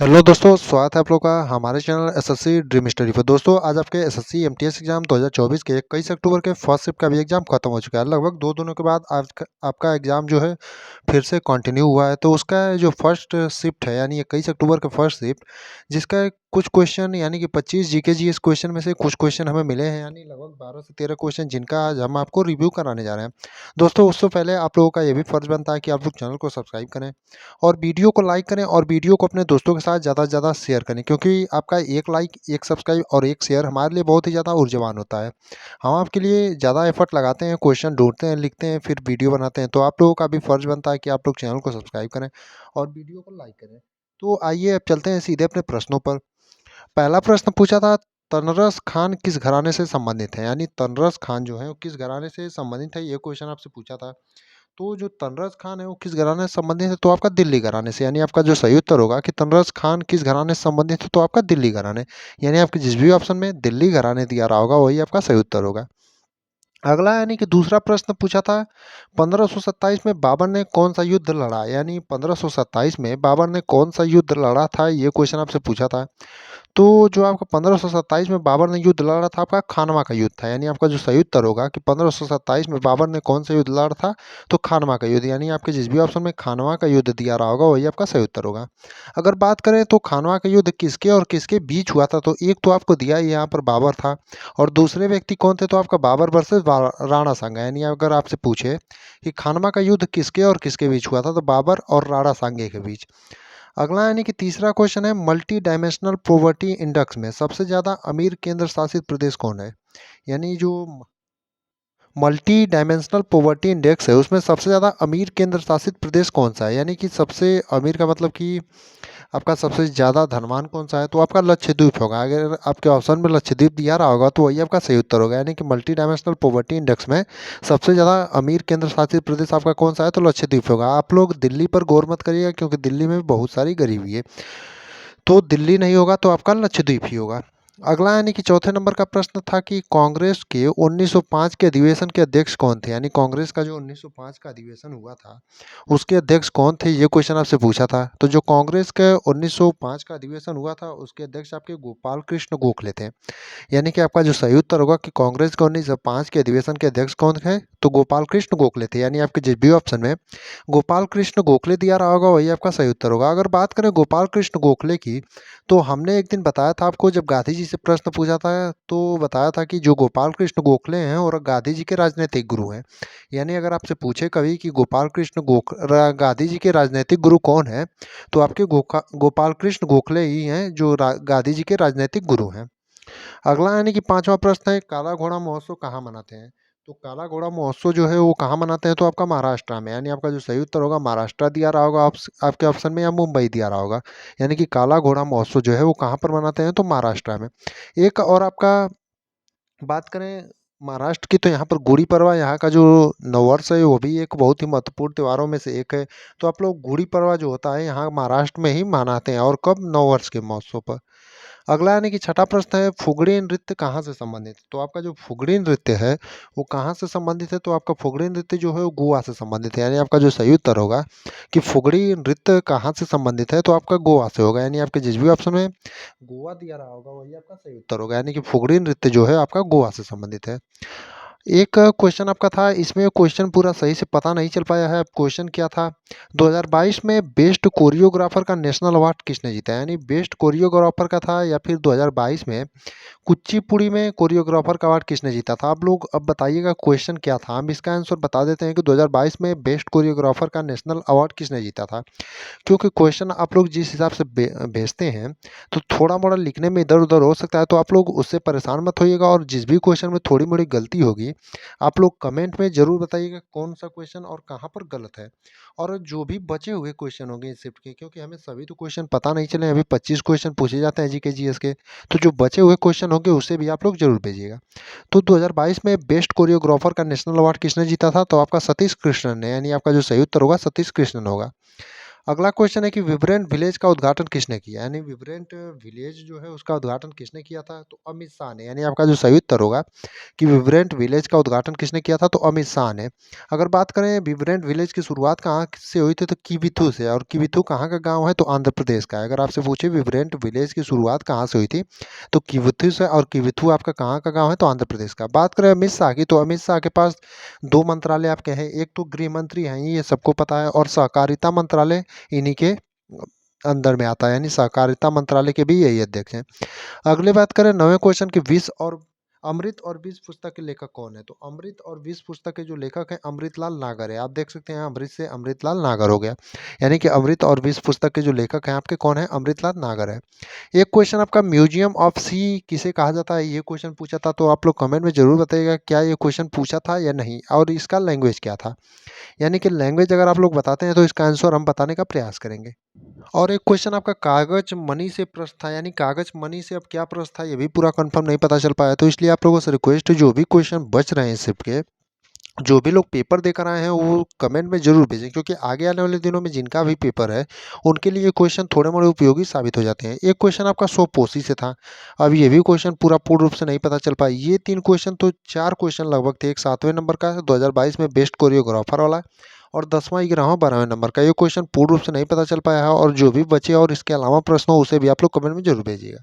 Hello दोस्तों, स्वागत है आप लोग का हमारे चैनल एसएससी ड्रीम स्टडी पर। दोस्तों आज आपके एसएससी एमटीएस एग्जाम 2024 के 21 अक्टूबर के फर्स्ट शिफ्ट का भी एग्जाम खत्म हो चुका है। लगभग 2 दिनों के बाद आपका एग्जाम जो है फिर से कंटिन्यू हुआ है। तो उसका जो फर्स्ट शिफ्ट है यानी 21 अक्टूबर का फर्स्ट शिफ्ट, जिसका कुछ क्वेश्चन यानी कि 25 जीके जीएस क्वेश्चन में से कुछ क्वेश्चन हमें मिले हैं, यानी लगभग 12 से 13 क्वेश्चन, जिनका आज हम आपको रिव्यू कराने जा रहे हैं। दोस्तों उससे पहले आप लोगों का ये भी फर्ज बनता है कि आप लोग चैनल को सब्सक्राइब करें और वीडियो को लाइक करें और वीडियो को अपने दोस्तों के साथ ज़्यादा से ज़्यादा शेयर करें, क्योंकि आपका एक लाइक, एक सब्सक्राइब और एक शेयर हमारे लिए बहुत ही ज़्यादा ऊर्जावान होता है। हम आपके लिए ज़्यादा एफर्ट लगाते हैं, क्वेश्चन ढूंढते हैं, लिखते हैं, फिर वीडियो बनाते हैं। तो आप लोगों का भी फर्ज बनता है कि आप लोग चैनल को सब्सक्राइब करें और वीडियो को लाइक करें। तो आइए अब चलते हैं सीधे अपने प्रश्नों पर। पहला प्रश्न पूछा था, तनरस खान किस घराने से संबंधित है, यानी तनरस खान जो है वो किस घराने से संबंधित है, ये क्वेश्चन आपसे पूछा था। तो जो तनरस खान है वो किस घराने से संबंधित है, तो आपका दिल्ली घराने से। यानी आपका जो सही उत्तर होगा कि तनरस खान किस घराने से संबंधित है, तो आपका दिल्ली घराने। यानी आपके जिस भी ऑप्शन में दिल्ली घराने दिया रहा होगा वही आपका सही उत्तर होगा। अगला यानी कि दूसरा प्रश्न पूछा था, 1527 में बाबर ने कौन सा युद्ध लड़ा, यानी 1527 में बाबर ने कौन सा युद्ध लड़ा था, ये क्वेश्चन आपसे पूछा था। तो जो आपका 1527 में बाबर ने युद्ध लड़ा था, आपका खानवा का युद्ध था। यानी आपका जो सही उत्तर होगा कि 1527 में बाबर ने कौन सा युद्ध लड़ा था, तो खानवा का युद्ध। यानी आपके जिस भी ऑप्शन में खानवा का युद्ध दिया रहा होगा वही आपका सही उत्तर होगा। अगर बात करें तो खानवा का युद्ध किसके और किसके बीच हुआ था, तो एक तो आपको दिया ही यहाँ पर बाबर था, और दूसरे व्यक्ति कौन थे, तो आपका बाबर वर्सेस राणा सांगा। यानी अगर आपसे पूछे कि खानवा का युद्ध किसके और किसके बीच हुआ था, तो बाबर और राणा सांगे के बीच। अगला यानी कि तीसरा क्वेश्चन है, मल्टी डायमेंशनल पॉवर्टी इंडेक्स में सबसे ज़्यादा अमीर केंद्र शासित प्रदेश कौन है। यानी जो मल्टी डायमेंशनल पॉवर्टी इंडेक्स है उसमें सबसे ज़्यादा अमीर केंद्र शासित प्रदेश कौन सा है, यानी कि सबसे अमीर का मतलब कि आपका सबसे ज़्यादा धनवान कौन सा है, तो आपका लक्षद्वीप होगा। अगर आपके ऑप्शन में लक्षद्वीप दिया रहा होगा तो वही आपका सही उत्तर होगा। यानी कि मल्टी डायमेंशनल पॉवर्टी इंडेक्स में सबसे ज़्यादा अमीर केंद्र शासित प्रदेश आपका कौन सा है, तो लक्षद्वीप होगा। आप लोग दिल्ली पर गौर मत करिएगा, क्योंकि दिल्ली में भी बहुत सारी गरीबी है। तो दिल्ली नहीं होगा, तो आपका लक्षद्वीप ही होगा। अगला यानी कि चौथे नंबर का प्रश्न था कि कांग्रेस के 1905 के अधिवेशन के अध्यक्ष कौन थे। यानी कांग्रेस का जो 1905 का अधिवेशन हुआ था उसके अध्यक्ष कौन थे, ये क्वेश्चन आपसे पूछा था। तो जो कांग्रेस के 1905 का अधिवेशन हुआ था उसके अध्यक्ष आपके गोपाल कृष्ण गोखले थे। यानी कि आपका जो सही उत्तर होगा कि कांग्रेस के 1905 के अधिवेशन के अध्यक्ष कौन थे, तो गोपाल कृष्ण गोखले थे। यानी आपके जिस भी ऑप्शन में गोपाल कृष्ण गोखले दिया रहा होगा वही आपका सही उत्तर होगा। अगर बात करें गोपाल कृष्ण गोखले की, तो हमने एक दिन बताया था आपको, जब गांधी जी से प्रश्न पूछा था तो बताया था कि जो गोपाल कृष्ण गोखले हैं और गांधी जी के राजनीतिक गुरु हैं। यानी अगर आपसे पूछे कभी कि गांधी जी के राजनीतिक गुरु कौन है, तो आपके गोपाल कृष्ण गोखले ही हैं जो गांधी जी के राजनीतिक गुरु हैं। अगला यानी कि पांचवा प्रश्न है, काला घोड़ा महोत्सव कहाँ मनाते हैं। तो काला घोड़ा महोत्सव जो है वो कहाँ मनाते हैं, तो आपका महाराष्ट्र में। यानी आपका जो सही उत्तर होगा महाराष्ट्र दिया रहा होगा आपके ऑप्शन में, या मुंबई दिया रहा होगा। यानी कि काला घोड़ा महोत्सव जो है वो कहाँ पर मनाते हैं, तो महाराष्ट्र में। एक और आपका बात करें महाराष्ट्र की, तो यहाँ पर गुड़ी पड़वा, यहाँ का जो नववर्ष है वो भी एक बहुत ही महत्वपूर्ण त्योहारों में से एक है। तो आप लोग गुड़ी पड़वा जो होता है यहाँ महाराष्ट्र में ही मनाते हैं, और कब, नववर्ष के महोत्सव पर। अगला यानी कि छठा प्रश्न है, फुगड़ी नृत्य कहाँ से संबंधित है। तो आपका जो फुगड़ी नृत्य है वो कहाँ से संबंधित है, तो आपका फुगड़ी नृत्य जो है वो गोवा से संबंधित है। यानी आपका जो सही उत्तर होगा कि फुगड़ी नृत्य कहाँ से संबंधित है, तो आपका गोवा से होगा। यानी आपके जिस भी ऑप्शन में गोवा दिया रहा होगा वही आपका सही उत्तर होगा। यानी कि फुगड़ी नृत्य जो है आपका गोवा से संबंधित है। एक क्वेश्चन आपका था, इसमें क्वेश्चन पूरा सही से पता नहीं चल पाया है। क्वेश्चन क्या था, 2022 में बेस्ट कोरियोग्राफर का नेशनल अवार्ड किसने जीता। यानी बेस्ट कोरियोग्राफर का था, या फिर 2022 में कुचिपुड़ी में कोरियोग्राफर का अवार्ड किसने जीता था। आप लोग अब बताइएगा क्वेश्चन क्या था। हम इसका आंसर बता देते हैं कि 2022 में बेस्ट कोरियोग्राफर का नेशनल अवार्ड किसने जीता था। क्योंकि क्वेश्चन आप लोग जिस हिसाब से भेजते हैं तो थोड़ा मोड़ा लिखने में इधर उधर हो सकता है, तो आप लोग उससे परेशान मत होइएगा। और जिस भी क्वेश्चन में थोड़ी मोड़ी गलती होगी आप लोग कमेंट में ज़रूर बताइएगा कौन सा क्वेश्चन और कहाँ पर गलत है। और जो भी बचे हुए क्वेश्चन होंगे इस शिफ्ट के, क्योंकि हमें सभी तो क्वेश्चन पता नहीं चले, अभी 25 क्वेश्चन पूछे जाते हैं जीके जीएस के, तो जो बचे हुए क्वेश्चन होंगे उससे भी आप लोग जरूर भेजिएगा। तो 2022 में बेस्ट कोरियोग्राफर का नेशनल अवार्ड किसने जीता था, तो आपका सतीश कृष्णन ने। यानी आपका जो सही उत्तर होगा सतीश कृष्णन होगा। अगला क्वेश्चन है कि विब्रेंट विलेज का उद्घाटन किसने किया? यानी विब्रेंट विलेज जो है उसका उद्घाटन किसने किया था? तो अमित शाह ने। यानी आपका जो सही उत्तर होगा कि विब्रेंट विलेज का उद्घाटन किसने किया था? तो अमित शाह ने। अगर बात करें विब्रेंट विलेज की शुरुआत कहाँ से हुई थी? तो किबिथु से। और किबिथु कहाँ का गाँव है? तो आंध्र प्रदेश का है। अगर आपसे पूछे विब्रेंट विलेज की शुरुआत कहाँ से हुई थी? तो किबिथु से। और किबिथु आपका कहाँ का गाँव है? तो आंध्र प्रदेश का। बात करें अमित शाह की, तो अमित शाह के पास 2 मंत्रालय आपके हैं। एक तो गृह मंत्री हैं, ये सबको पता है, और सहकारिता मंत्रालय इन्हीं के अंदर में आता है, यानी सहकारिता मंत्रालय के भी यही अध्यक्ष हैं। अगली बात करें 9वें क्वेश्चन की विष और अमृत और विष पुस्तक के लेखक कौन है? तो अमृत और विष पुस्तक के जो लेखक हैं अमृतलाल नागर है। आप देख सकते हैं अमृत से अमृतलाल नागर हो गया। यानी कि अमृत और विष पुस्तक के जो लेखक हैं आपके कौन है? अमृतलाल नागर है। एक क्वेश्चन आपका म्यूजियम ऑफ सी किसे कहा जाता है? ये क्वेश्चन पूछा था, तो आप लोग कमेंट में जरूर बताइएगा क्या ये क्वेश्चन पूछा था या नहीं, और इसका लैंग्वेज क्या था। यानी कि लैंग्वेज अगर आप लोग बताते हैं तो इसका आंसर हम बताने का प्रयास करेंगे। और एक क्वेश्चन आपका कागज मनी से प्रश्न था, यानी कागज मनी से अब क्या प्रश्न था ये भी पूरा कंफर्म नहीं पता चल पाया, तो इसलिए आप लोगों से रिक्वेस्ट है जो भी क्वेश्चन बच रहे हैं सिर्फ के, जो भी लोग पेपर देकर आए हैं वो कमेंट में जरूर भेजें, क्योंकि आगे आने वाले दिनों में जिनका भी पेपर है उनके लिए ये क्वेश्चन थोड़े मोड़े उपयोगी साबित हो जाते हैं। एक क्वेश्चन आपका सोपोसी से था। अब ये भी क्वेश्चन पूर्ण रूप से नहीं पता चल पाया। ये 3 क्वेश्चन तो 4 क्वेश्चन लगभग थे। एक 7वें नंबर का 2022 में बेस्ट कोरियोग्राफर वाला, और 10वां 11वां 12वें नंबर का। ये क्वेश्चन पूर्ण रूप से नहीं पता चल पाया है, और जो भी बचे और इसके अलावा प्रश्न हो उसे भी आप लोग कमेंट में जरूर भेजिएगा।